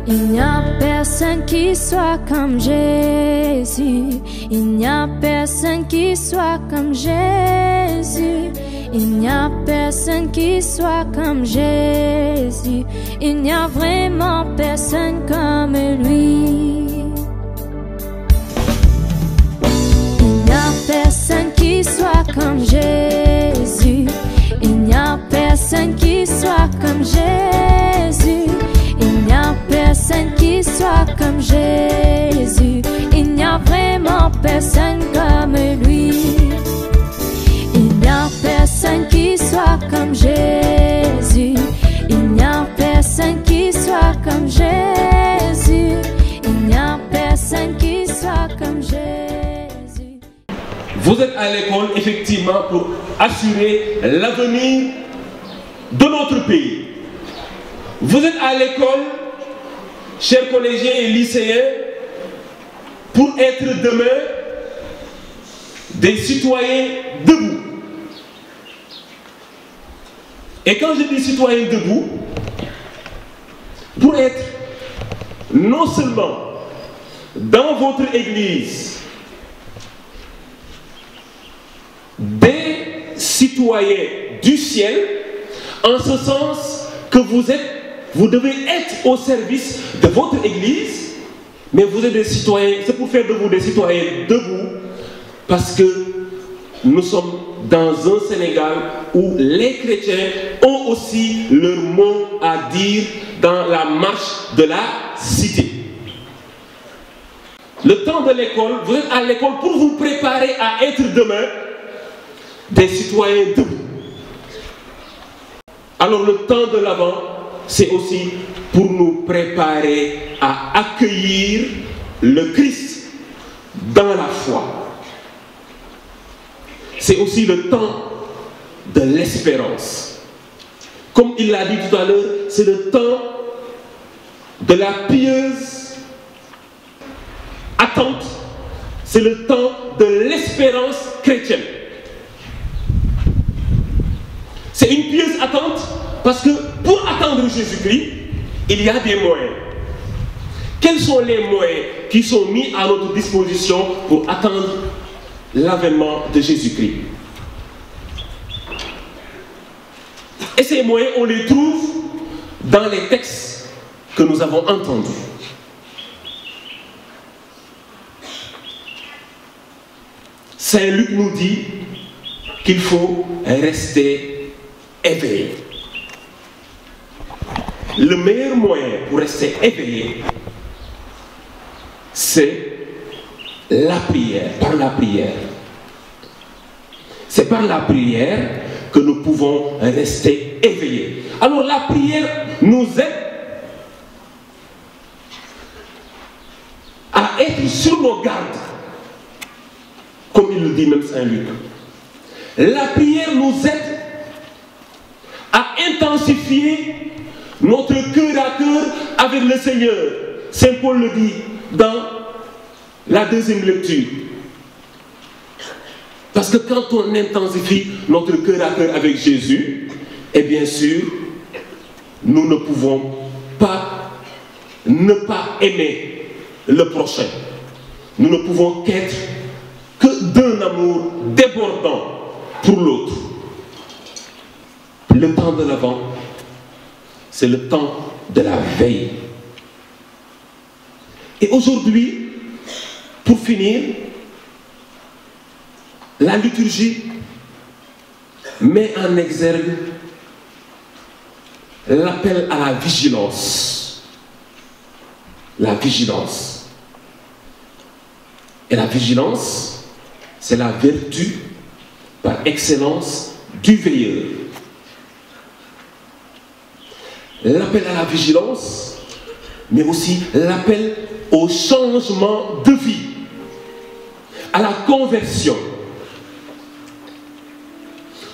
Il n'y a personne qui soit comme Jésus. Il n'y a personne qui soit comme Jésus. Il n'y a personne qui soit comme Jésus. Il n'y a vraiment personne comme lui. Il n'y a personne qui soit comme Jésus. Il n'y a personne qui soit comme Jésus. Il n'y a personne qui soit comme Jésus. Il n'y a vraiment personne comme lui. Il n'y a personne qui soit comme Jésus. Il n'y a personne qui soit comme Jésus. Il n'y a personne qui soit comme Jésus. Vous êtes à l'école effectivement pour assurer l'avenir de notre pays. Vous êtes à l'école, chers collégiens et lycéens, pour être demain des citoyens debout. Et quand je dis citoyens debout, pour être non seulement dans votre église des citoyens du ciel, en ce sens que vous devez être au service de votre église, mais vous êtes des citoyens, c'est pour faire de vous des citoyens debout, parce que nous sommes dans un Sénégal où les chrétiens ont aussi leur mot à dire dans la marche de la cité. Le temps de l'école, vous êtes à l'école pour vous préparer à être demain des citoyens debout. Alors le temps de l'Avent, c'est aussi pour nous préparer à accueillir le Christ dans la foi. C'est aussi le temps de l'espérance. Comme il l'a dit tout à l'heure, c'est le temps de la pieuse attente. C'est le temps de l'espérance chrétienne. C'est une pieuse attente parce que pour attendre Jésus-Christ, il y a des moyens. Quels sont les moyens qui sont mis à notre disposition pour attendre l'avènement de Jésus-Christ? Et ces moyens, on les trouve dans les textes que nous avons entendus. Saint Luc nous dit qu'il faut rester éveillé. Le meilleur moyen pour rester éveillé, c'est la prière, par la prière. C'est par la prière que nous pouvons rester éveillés. Alors la prière nous aide à être sur nos gardes, comme il le dit même Saint Luc. La prière nous aide à intensifier notre cœur à cœur avec le Seigneur. Saint Paul le dit dans la deuxième lecture. Parce que quand on intensifie notre cœur à cœur avec Jésus, et bien sûr, nous ne pouvons pas ne pas aimer le prochain. Nous ne pouvons qu'être que d'un amour débordant pour l'autre. Le temps de l'Avent, c'est le temps de la veille. Et aujourd'hui, pour finir, la liturgie met en exergue l'appel à la vigilance. La vigilance. Et la vigilance, c'est la vertu par excellence du veilleur. L'appel à la vigilance, mais aussi l'appel au changement de vie, à la conversion.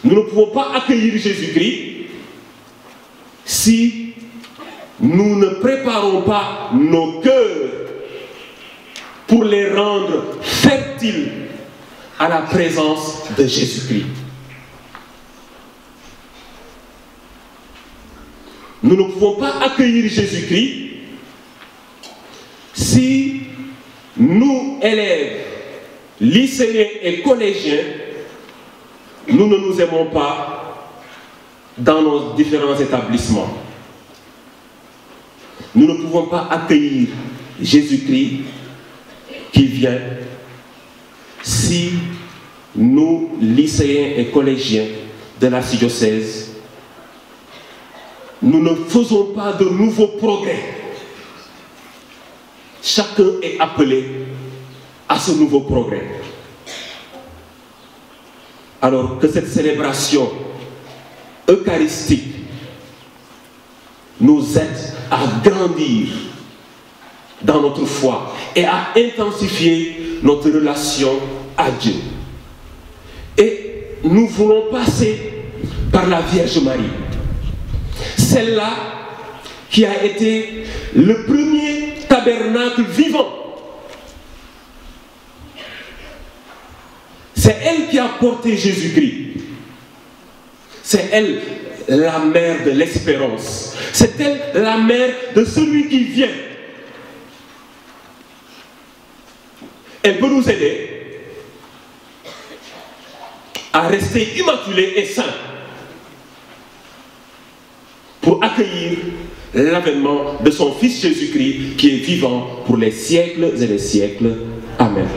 Nous ne pouvons pas accueillir Jésus-Christ si nous ne préparons pas nos cœurs pour les rendre fertiles à la présence de Jésus-Christ. Nous ne pouvons pas accueillir Jésus-Christ si nous, élèves, lycéens et collégiens, nous ne nous aimons pas dans nos différents établissements. Nous ne pouvons pas accueillir Jésus-Christ qui vient si nous, lycéens et collégiens de l'archidiocèse, nous ne faisons pas de nouveaux progrès. Chacun est appelé à ce nouveau progrès. Alors que cette célébration eucharistique nous aide à grandir dans notre foi et à intensifier notre relation à Dieu. Et nous voulons passer par la Vierge Marie, celle-là qui a été le premier tabernacle vivant. C'est elle qui a porté Jésus-Christ. C'est elle la mère de l'espérance. C'est elle la mère de celui qui vient. Elle peut nous aider à rester immaculés et saints pour accueillir l'avènement de son Fils Jésus-Christ qui est vivant pour les siècles et les siècles. Amen.